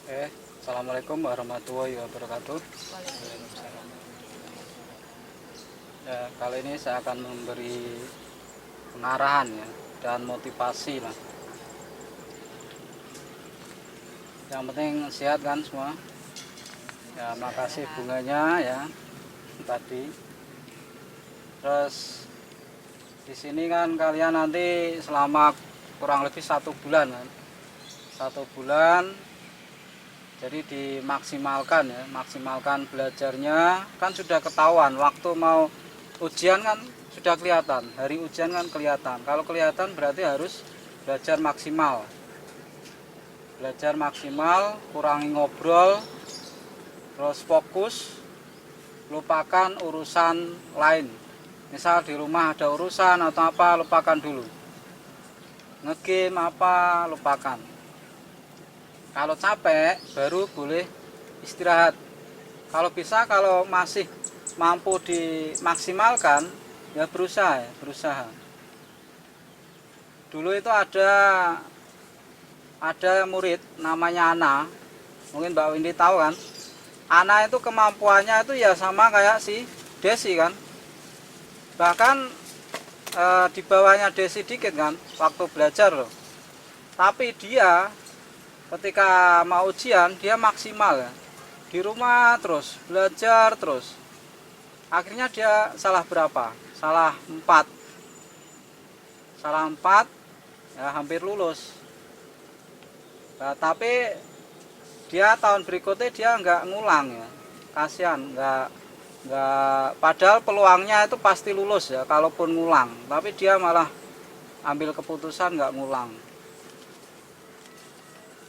Assalamualaikum warahmatullahi wabarakatuh. Waalaikumsalam. Ya, kali ini saya akan memberi pengarahan ya dan motivasi lah. Yang penting sehat kan semua. Ya, makasih bunganya ya tadi. Terus di sini kan kalian nanti selama kurang lebih 1 bulan kan. 1 bulan. Jadi dimaksimalkan ya, maksimalkan belajarnya. Kan sudah ketahuan waktu mau ujian kan sudah kelihatan, hari ujian kan kelihatan. Kalau kelihatan berarti harus belajar maksimal. Belajar maksimal, kurangi ngobrol, terus fokus, lupakan urusan lain. Misal di rumah ada urusan atau apa, lupakan dulu. Ngegame apa, lupakan. Kalau capek baru boleh istirahat. Kalau bisa, kalau masih mampu dimaksimalkan ya berusaha. Dulu itu ada murid namanya Ana, mungkin Mbak Windy tahu kan. Ana itu kemampuannya itu ya sama kayak si Desi kan, bahkan di bawahnya Desi dikit kan waktu belajar loh. Tapi dia ketika mau ujian dia maksimal ya, di rumah terus belajar terus. Akhirnya dia salah berapa? Salah 4 ya, hampir lulus. Nah, tapi dia tahun berikutnya dia nggak ngulang ya, kasihan, nggak padahal peluangnya itu pasti lulus ya kalaupun ngulang, tapi dia malah ambil keputusan nggak ngulang.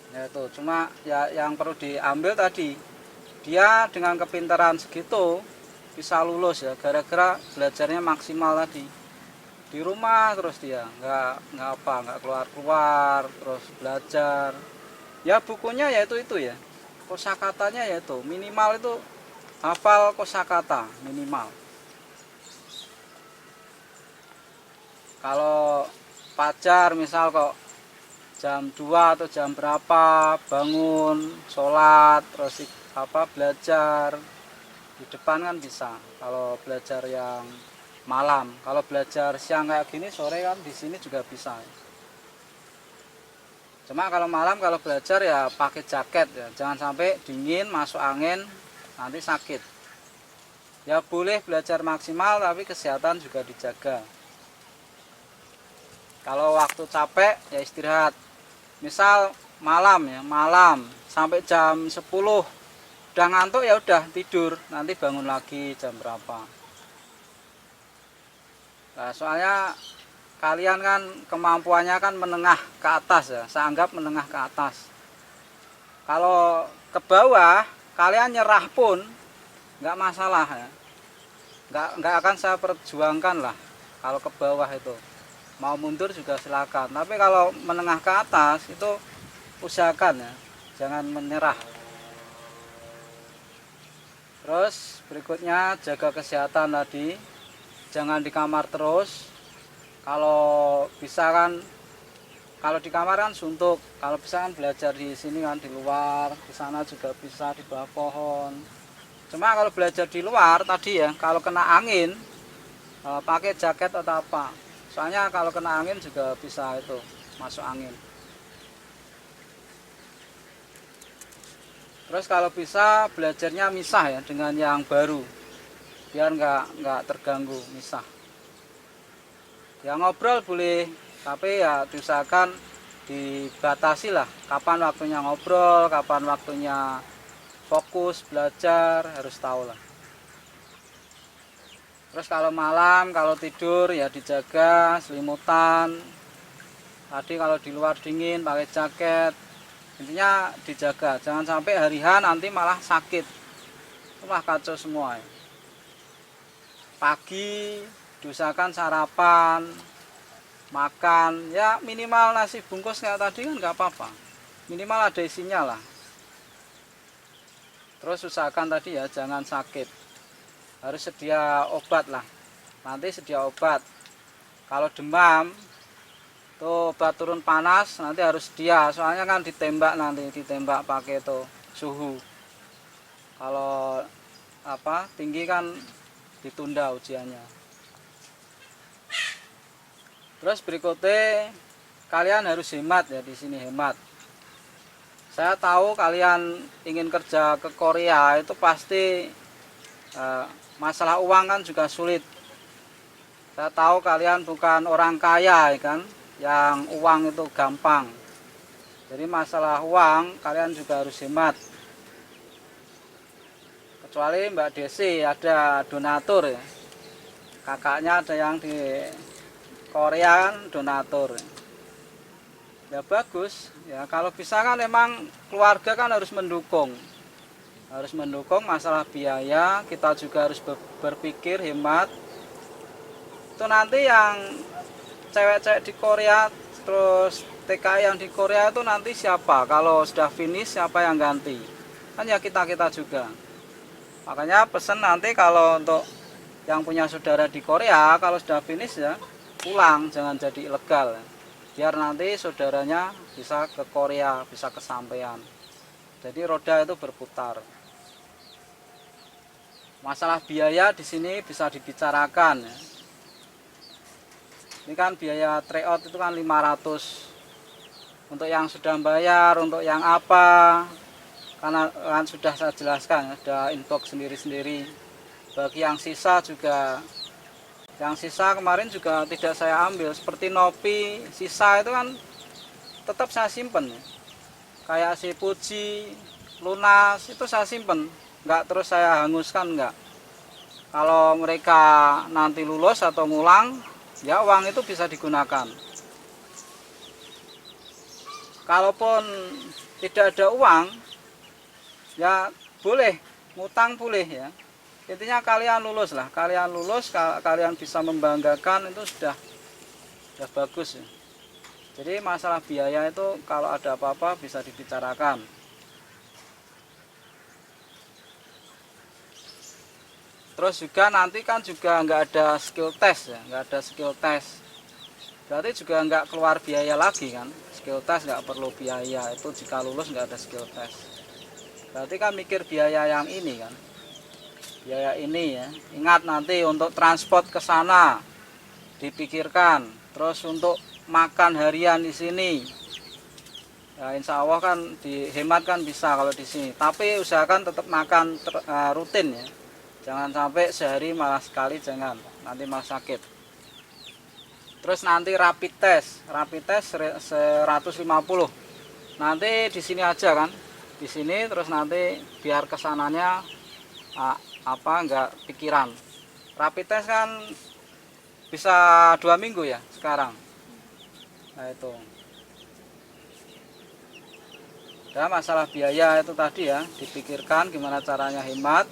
Ya itu cuma ya yang perlu diambil tadi, dia dengan kepintaran segitu bisa lulus ya gara-gara belajarnya maksimal tadi. Di rumah terus dia nggak keluar terus belajar. Ya bukunya ya itu ya, kosakatanya ya itu minimal itu hafal kosakata minimal. Kalau pacar misal kok jam 2 atau jam berapa bangun sholat terus belajar di depan kan bisa. Kalau belajar yang malam, kalau belajar siang kayak gini sore kan di sini juga bisa. Cuma kalau malam kalau belajar ya pakai jaket ya, jangan sampai dingin masuk angin nanti sakit. Ya boleh belajar maksimal tapi kesehatan juga dijaga. Kalau waktu capek ya istirahat. Misal malam sampai jam 10 udah ngantuk ya udah tidur, nanti bangun lagi jam berapa. Nah, soalnya kalian kan kemampuannya kan menengah ke atas ya, saya anggap menengah ke atas. Kalau ke bawah kalian nyerah pun nggak masalah ya, nggak akan saya perjuangkan lah. Kalau ke bawah itu mau mundur juga silakan, tapi kalau menengah ke atas itu usahakan ya jangan menyerah. Terus berikutnya jaga kesehatan tadi, jangan di kamar terus. Kalau bisa kan, kalau di kamar kan suntuk, kalau bisa kan belajar di sini kan di luar, di sana juga bisa di bawah pohon. Cuma kalau belajar di luar tadi ya, kalau kena angin pakai jaket atau apa. Soalnya kalau kena angin juga bisa itu masuk angin. Terus kalau bisa belajarnya misah ya dengan yang baru, biar nggak terganggu, misah. Ya ngobrol boleh, tapi ya diusahakan dibatasi lah. Kapan waktunya ngobrol, kapan waktunya fokus belajar, harus tahu lah. Terus kalau malam, kalau tidur ya dijaga selimutan. Tadi kalau di luar dingin pakai jaket. Intinya dijaga, jangan sampai hari H nanti malah sakit. Wah kacau semua ya. Pagi diusahakan sarapan, makan ya minimal nasi bungkus kayak tadi kan nggak apa-apa, minimal ada isinya lah. Terus usahakan tadi ya jangan sakit, harus sedia obat lah, nanti sedia obat. Kalau demam Tuh obat turun panas nanti harus dia, soalnya kan ditembak, nanti ditembak pakai itu suhu. Kalau apa tinggi kan ditunda ujiannya. Terus berikutnya kalian harus hemat ya, di sini hemat. Saya tahu kalian ingin kerja ke Korea itu pasti masalah uang kan juga sulit. Saya tahu kalian bukan orang kaya ya kan, yang uang itu gampang. Jadi masalah uang kalian juga harus hemat. Kecuali Mbak Desi ada donatur ya. Kakaknya ada yang di Korea kan donatur. Ya bagus. Ya kalau bisa kan emang keluarga kan harus mendukung. Harus mendukung masalah biaya, kita juga harus berpikir hemat. Itu nanti yang cewek-cewek di Korea terus TKI yang di Korea itu nanti siapa? Kalau sudah finish siapa yang ganti? Kan ya kita-kita juga. Makanya pesan nanti kalau untuk yang punya saudara di Korea, kalau sudah finish ya pulang, jangan jadi ilegal. Biar nanti saudaranya bisa ke Korea, bisa kesampaian. Jadi roda itu berputar. Masalah biaya di sini bisa dibicarakan ya. Ini kan biaya tryout itu kan 500. Untuk yang sudah bayar, untuk yang apa, karena kan sudah saya jelaskan, ada inbox sendiri-sendiri. Bagi yang sisa juga, yang sisa kemarin juga tidak saya ambil. Seperti Nopi, sisa itu kan tetap saya simpen. Kayak si Puji, Lunas, itu saya simpen. Enggak terus saya hanguskan, enggak. Kalau mereka nanti lulus atau ngulang, ya uang itu bisa digunakan. Kalaupun tidak ada uang, ya boleh, ngutang boleh ya. Intinya kalian lulus lah, kalian lulus, kalian bisa membanggakan, itu sudah bagus ya. Jadi masalah biaya itu kalau ada apa-apa bisa dibicarakan. Terus juga nanti kan juga nggak ada skill test ya, nggak ada skill test. Berarti juga nggak keluar biaya lagi kan. Skill test nggak perlu biaya, itu jika lulus nggak ada skill test. Berarti kan mikir biaya yang ini kan. Biaya ini ya. Ingat nanti untuk transport ke sana dipikirkan. Terus untuk makan harian di sini. Ya, insya Allah kan dihemat kan bisa kalau di sini. Tapi usahakan tetap makan rutin ya. Jangan sampai sehari malah sekali, jangan, nanti malah sakit. Terus nanti rapid test 150. Nanti di sini aja kan, di sini terus nanti biar kesananya enggak pikiran. Rapid test kan bisa 2 minggu ya sekarang. Nah itu. Dan masalah biaya itu tadi ya, dipikirkan gimana caranya hemat.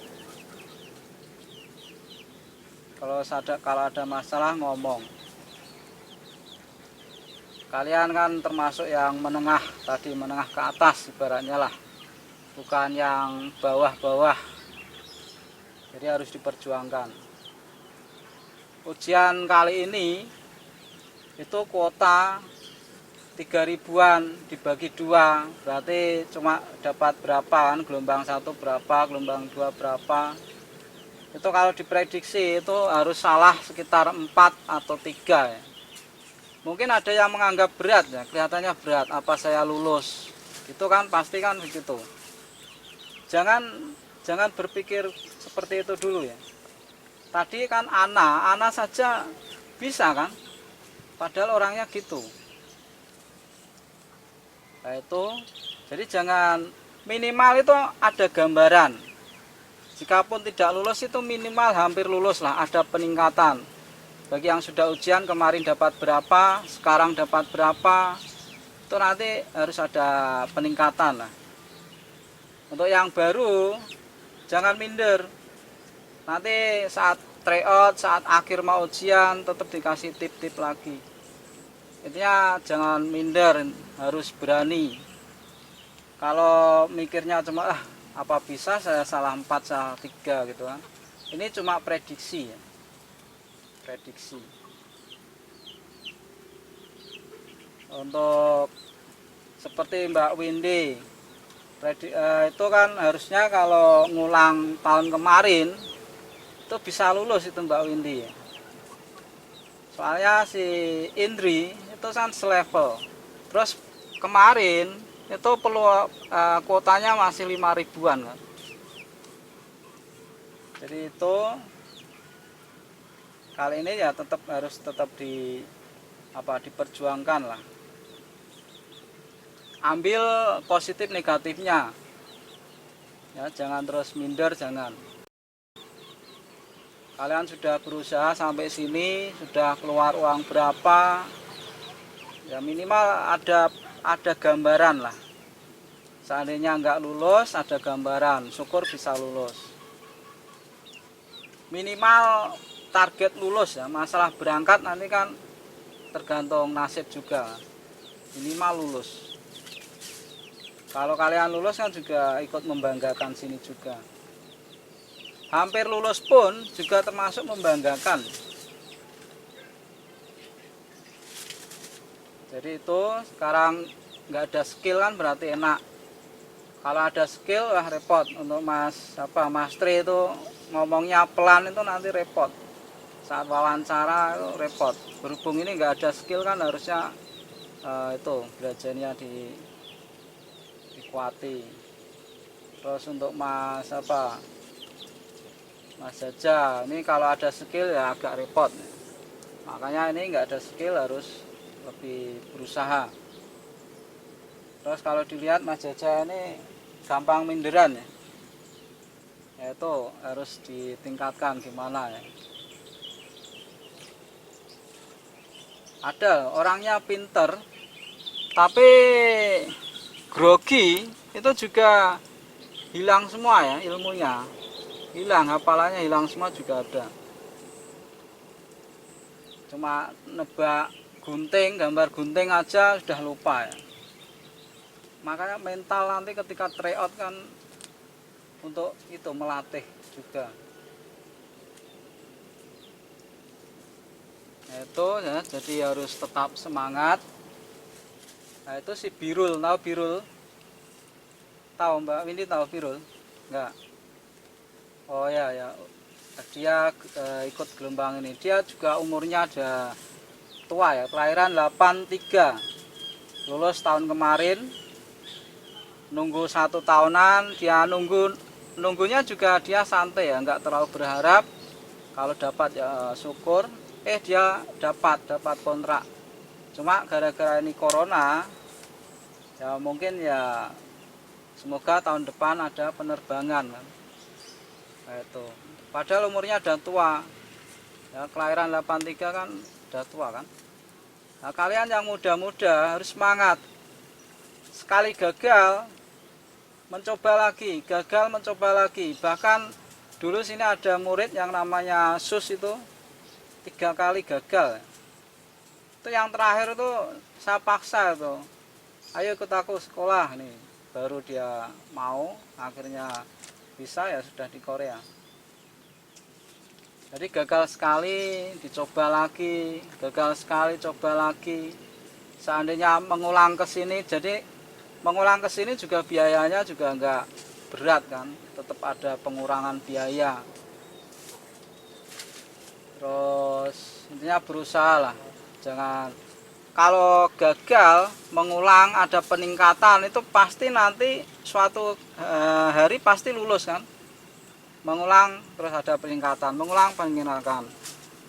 Kalau ada masalah ngomong. Kalian kan termasuk yang menengah tadi, menengah ke atas ibaratnya lah. Bukan yang bawah-bawah. Jadi harus diperjuangkan. Ujian kali ini itu kuota 3.000-an dibagi 2. Berarti cuma dapat berapa kan? Gelombang 1 berapa, gelombang 2 berapa. Itu kalau diprediksi itu harus salah sekitar 4 atau 3 ya. Mungkin ada yang menganggap berat ya, kelihatannya berat, apa saya lulus. Itu kan pasti kan begitu. Jangan berpikir seperti itu dulu ya. Tadi kan Ana saja bisa kan? Padahal orangnya gitu. Nah itu, jadi jangan, minimal itu ada gambaran. Jikapun tidak lulus itu minimal hampir lulus lah, ada peningkatan. Bagi yang sudah ujian kemarin dapat berapa, sekarang dapat berapa, itu nanti harus ada peningkatan lah. Untuk yang baru, jangan minder. Nanti saat tryout, saat akhir mau ujian, tetap dikasih tip-tip lagi. Intinya jangan minder, harus berani. Kalau mikirnya cuma apa bisa saya salah 4, salah 3 gitu kan. Ini cuma prediksi ya. Prediksi. Untuk seperti Mbak Windy itu kan harusnya kalau ngulang tahun kemarin itu bisa lulus itu Mbak Windy. Soalnya si Indri itu kan selevel. Terus kemarin itu perlu kuotanya masih 5 ribuan kan. Jadi itu kali ini ya harus tetap diperjuangkan lah. Ambil positif negatifnya. Ya, jangan terus minder, jangan. Kalian sudah berusaha sampai sini, sudah keluar uang berapa? Ya minimal ada gambaran lah. Seandainya nggak lulus, ada gambaran, syukur bisa lulus. Minimal target lulus ya, masalah berangkat nanti kan tergantung nasib juga. Minimal lulus. Kalau kalian lulus kan juga ikut membanggakan sini juga. Hampir lulus pun juga termasuk membanggakan. Jadi itu sekarang nggak ada skill kan berarti enak. Kalau ada skill lah repot. Untuk Mas Tri itu ngomongnya pelan itu nanti repot. Saat wawancara itu repot. Berhubung ini nggak ada skill kan harusnya itu belajarnya dikuati. Terus untuk Mas Jaja ini kalau ada skill ya agak repot. Makanya ini nggak ada skill harus lebih berusaha. Terus kalau dilihat Mas Jaja ini gampang minderan ya. Itu harus ditingkatkan gimana ya. Ada orangnya pinter tapi grogi itu juga hilang semua ya ilmunya. Hilang, hafalannya hilang semua juga ada. Cuma nebak gunting, gambar gunting aja sudah lupa ya. Makanya mental nanti ketika tryout kan untuk itu melatih juga. Itu ya, jadi harus tetap semangat. Nah itu si Birul, tahu Birul? Tahu Mbak Windy tahu Birul? Enggak. Oh ya ya, dia ikut gelombang ini. Dia juga umurnya ada tua ya, kelahiran 83, lulus tahun kemarin. Nunggu 1 tahunan, dia nunggunya juga dia santai ya, nggak terlalu berharap. Kalau dapat ya syukur. Dia dapat kontrak. Cuma gara-gara ini corona, ya mungkin ya semoga tahun depan ada penerbangan kan. Nah, itu. Padahal umurnya udah tua. Ya, kelahiran 83 kan udah tua kan. Nah, kalian yang muda-muda harus semangat. Sekali gagal, mencoba lagi, gagal mencoba lagi. Bahkan dulu sini ada murid yang namanya Sus itu 3 kali gagal. Itu yang terakhir itu saya paksa itu. Ayo ikut aku sekolah nih. Baru dia mau, akhirnya bisa ya sudah di Korea. Jadi gagal sekali, dicoba lagi, gagal sekali, coba lagi. Seandainya mengulang ke sini, jadi mengulang ke sini juga biayanya juga enggak berat kan, tetap ada pengurangan biaya. Terus intinya berusaha lah, jangan kalau gagal mengulang ada peningkatan itu pasti nanti suatu hari pasti lulus kan. Mengulang terus ada peningkatan, mengulang peningkatan.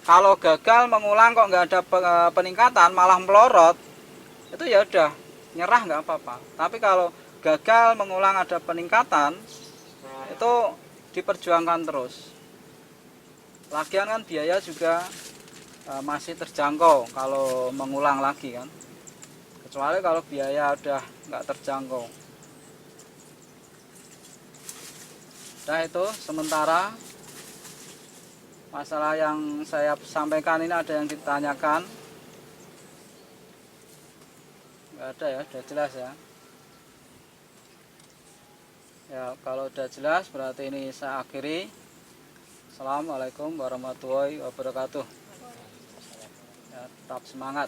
Kalau gagal mengulang kok nggak ada peningkatan malah melorot, itu ya udah nyerah nggak apa-apa. Tapi kalau gagal mengulang ada peningkatan itu diperjuangkan terus. Lagian kan biaya juga masih terjangkau kalau mengulang lagi kan, kecuali kalau biaya udah nggak terjangkau. Nah itu sementara masalah yang saya sampaikan ini ada yang ditanyakan? Nggak ada ya, udah jelas ya. Ya kalau udah jelas berarti ini saya akhiri. Assalamualaikum warahmatullahi wabarakatuh. Ya, tetap semangat.